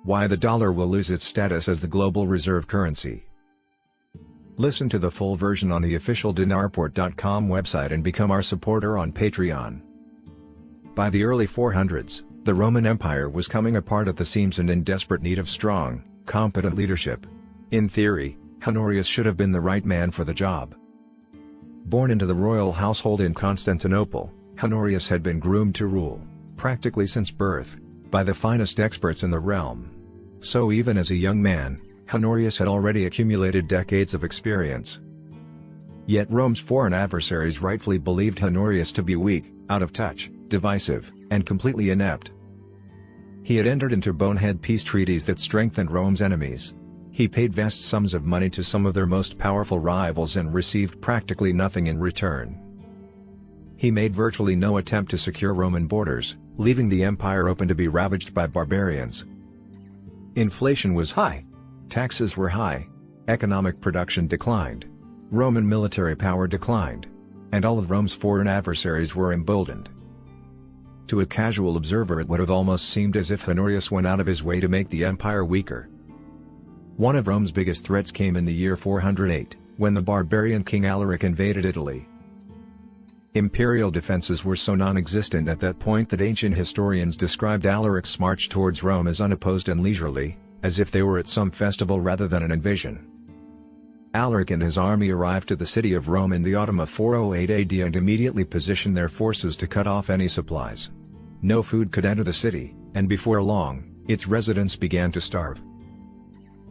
Why the dollar will lose its status as the global reserve currency. Listen to the full version on the official dinarport.com website and become our supporter on Patreon. By the early 400s, the Roman Empire was coming apart at the seams and in desperate need of strong, competent leadership. In theory, Honorius should have been the right man for the job. Born into the royal household in Constantinople, Honorius had been groomed to rule, practically since birth, by the finest experts in the realm. So even as a young man, Honorius had already accumulated decades of experience. Yet Rome's foreign adversaries rightfully believed Honorius to be weak, out of touch, divisive, and completely inept. He had entered into bonehead peace treaties that strengthened Rome's enemies. He paid vast sums of money to some of their most powerful rivals and received practically nothing in return. He made virtually no attempt to secure Roman borders, leaving the empire open to be ravaged by barbarians. Inflation was high. Taxes were high. Economic production declined. Roman military power declined. And all of Rome's foreign adversaries were emboldened. To a casual observer it would have almost seemed as if Honorius went out of his way to make the empire weaker. One of Rome's biggest threats came in the year 408, when the barbarian king Alaric invaded Italy. Imperial defenses were so non-existent at that point that ancient historians described Alaric's march towards Rome as unopposed and leisurely, as if they were at some festival rather than an invasion. Alaric and his army arrived to the city of Rome in the autumn of 408 AD and immediately positioned their forces to cut off any supplies. No food could enter the city, and before long, its residents began to starve.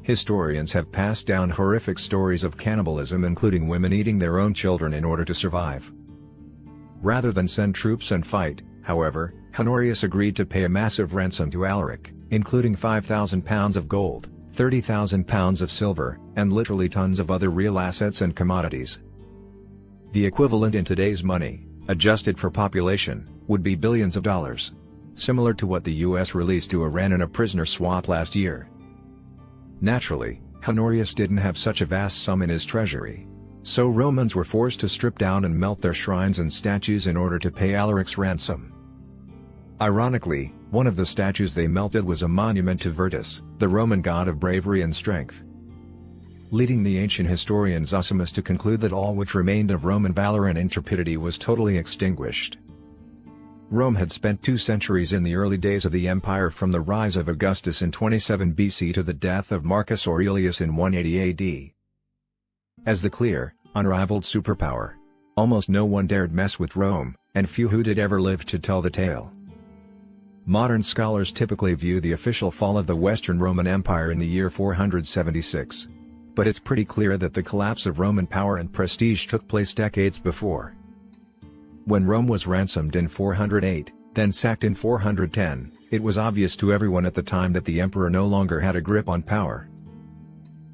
Historians have passed down horrific stories of cannibalism, including women eating their own children in order to survive. Rather than send troops and fight, however, Honorius agreed to pay a massive ransom to Alaric, including 5,000 pounds of gold, 30,000 pounds of silver, and literally tons of other real assets and commodities. The equivalent in today's money, adjusted for population, would be billions of dollars. Similar to what the US released to Iran in a prisoner swap last year. Naturally, Honorius didn't have such a vast sum in his treasury. So Romans were forced to strip down and melt their shrines and statues in order to pay Alaric's ransom. Ironically, one of the statues they melted was a monument to Virtus, the Roman god of bravery and strength. Leading the ancient historian Zosimus to conclude that all which remained of Roman valor and intrepidity was totally extinguished. Rome had spent 2 centuries in the early days of the empire, from the rise of Augustus in 27 BC to the death of Marcus Aurelius in 180 AD. As the clear, unrivaled superpower, almost no one dared mess with Rome, and few who did ever live to tell the tale. Modern scholars typically view the official fall of the Western Roman Empire in the year 476. But it's pretty clear that the collapse of Roman power and prestige took place decades before. When Rome was ransomed in 408, then sacked in 410, it was obvious to everyone at the time that the emperor no longer had a grip on power.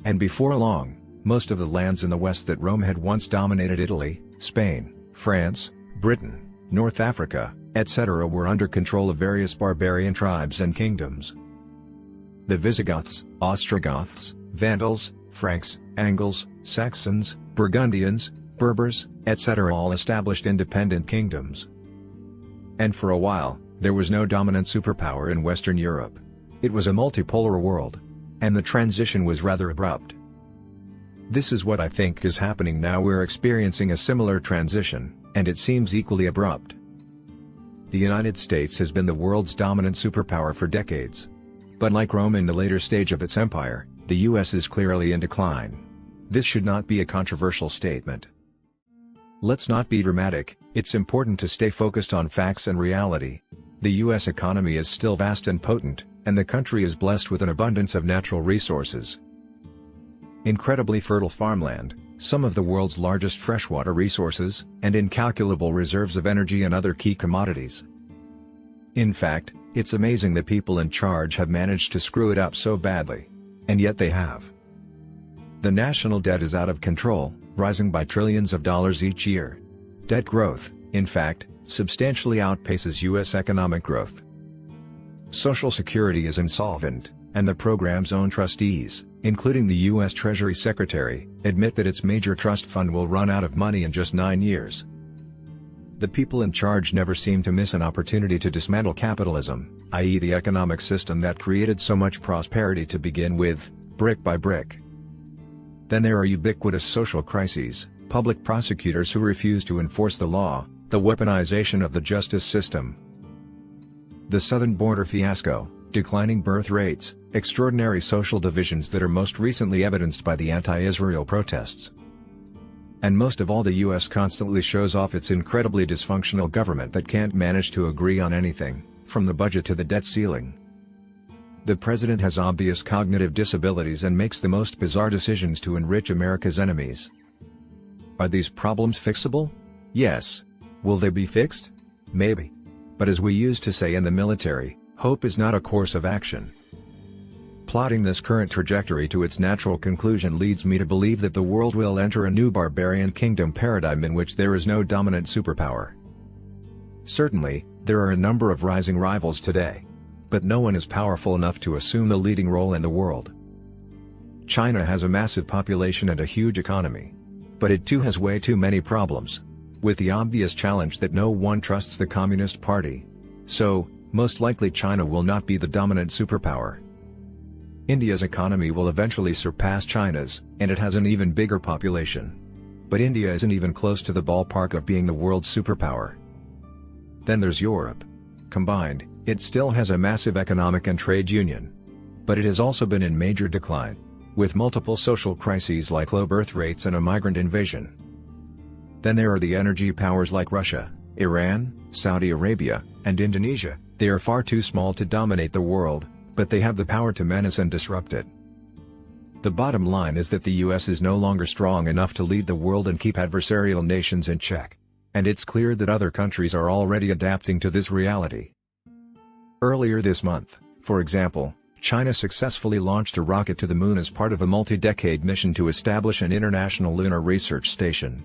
And before long, most of the lands in the west that Rome had once dominated, Italy, Spain, France, Britain, North Africa, etc., were under control of various barbarian tribes and kingdoms. The Visigoths, Ostrogoths, Vandals, Franks, Angles, Saxons, Burgundians, Berbers, etc. all established independent kingdoms. And for a while, there was no dominant superpower in Western Europe. It was a multipolar world. And the transition was rather abrupt. This is what I think is happening now. We're experiencing a similar transition, and it seems equally abrupt. The United States has been the world's dominant superpower for decades. But like Rome in the later stage of its empire, the US is clearly in decline. This should not be a controversial statement. Let's not be dramatic, it's important to stay focused on facts and reality. The US economy is still vast and potent, and the country is blessed with an abundance of natural resources. Incredibly fertile farmland, some of the world's largest freshwater resources, and incalculable reserves of energy and other key commodities. In fact, it's amazing the people in charge have managed to screw it up so badly. And yet they have. The national debt is out of control, rising by trillions of dollars each year. Debt growth, in fact, substantially outpaces US economic growth. Social Security is insolvent, and the program's own trustees, including the US Treasury Secretary, admit that its major trust fund will run out of money in just 9 years. The people in charge never seem to miss an opportunity to dismantle capitalism, i.e. the economic system that created so much prosperity to begin with, brick by brick. Then there are ubiquitous social crises, public prosecutors who refuse to enforce the law, the weaponization of the justice system, the southern border fiasco, declining birth rates, extraordinary social divisions that are most recently evidenced by the anti-Israel protests. And most of all, the US constantly shows off its incredibly dysfunctional government that can't manage to agree on anything, from the budget to the debt ceiling. The president has obvious cognitive disabilities and makes the most bizarre decisions to enrich America's enemies. Are these problems fixable? Yes. Will they be fixed? Maybe. But as we used to say in the military, hope is not a course of action. Plotting this current trajectory to its natural conclusion leads me to believe that the world will enter a new barbarian kingdom paradigm in which there is no dominant superpower. Certainly, there are a number of rising rivals today. But no one is powerful enough to assume the leading role in the world. China has a massive population and a huge economy. But it too has way too many problems. With the obvious challenge that no one trusts the Communist Party. So, most likely China will not be the dominant superpower. India's economy will eventually surpass China's, and it has an even bigger population. But India isn't even close to the ballpark of being the world's superpower. Then there's Europe. Combined, it still has a massive economic and trade union. But it has also been in major decline, with multiple social crises like low birth rates and a migrant invasion. Then there are the energy powers like Russia, Iran, Saudi Arabia, and Indonesia. They are far too small to dominate the world, but they have the power to menace and disrupt it. The bottom line is that the US is no longer strong enough to lead the world and keep adversarial nations in check. And it's clear that other countries are already adapting to this reality. Earlier this month, for example, China successfully launched a rocket to the moon as part of a multi-decade mission to establish an international lunar research station.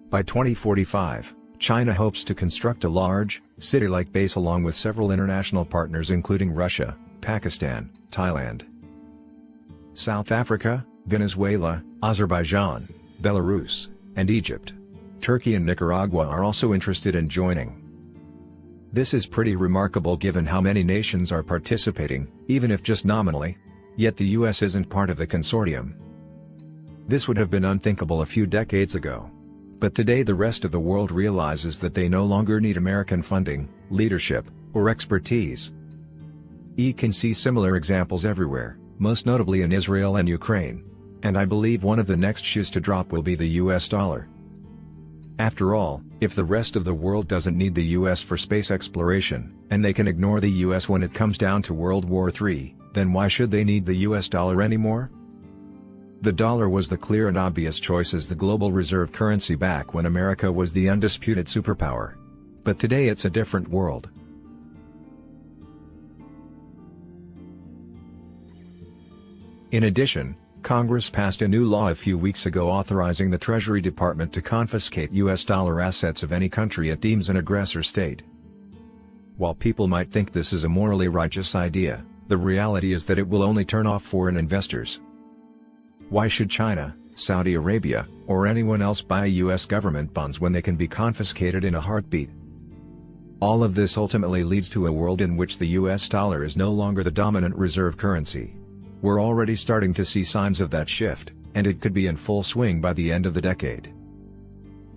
By 2045, China hopes to construct a large, city-like base along with several international partners including Russia, Pakistan, Thailand, South Africa, Venezuela, Azerbaijan, Belarus, and Egypt. Turkey and Nicaragua are also interested in joining. This is pretty remarkable given how many nations are participating, even if just nominally. Yet the US isn't part of the consortium. This would have been unthinkable a few decades ago. But today the rest of the world realizes that they no longer need American funding, leadership, or expertise. You can see similar examples everywhere, most notably in Israel and Ukraine. And I believe one of the next shoes to drop will be the US dollar. After all, if the rest of the world doesn't need the US for space exploration, and they can ignore the US when it comes down to World War III, then why should they need the US dollar anymore? The dollar was the clear and obvious choice as the global reserve currency back when America was the undisputed superpower. But today it's a different world. In addition, Congress passed a new law a few weeks ago authorizing the Treasury Department to confiscate US dollar assets of any country it deems an aggressor state. While people might think this is a morally righteous idea, the reality is that it will only turn off foreign investors. Why should China, Saudi Arabia, or anyone else buy US government bonds when they can be confiscated in a heartbeat? All of this ultimately leads to a world in which the US dollar is no longer the dominant reserve currency. We're already starting to see signs of that shift, and it could be in full swing by the end of the decade.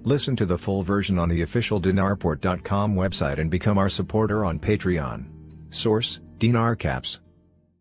Listen to the full version on the official dinarport.com website and become our supporter on Patreon. Source: Dinar Caps.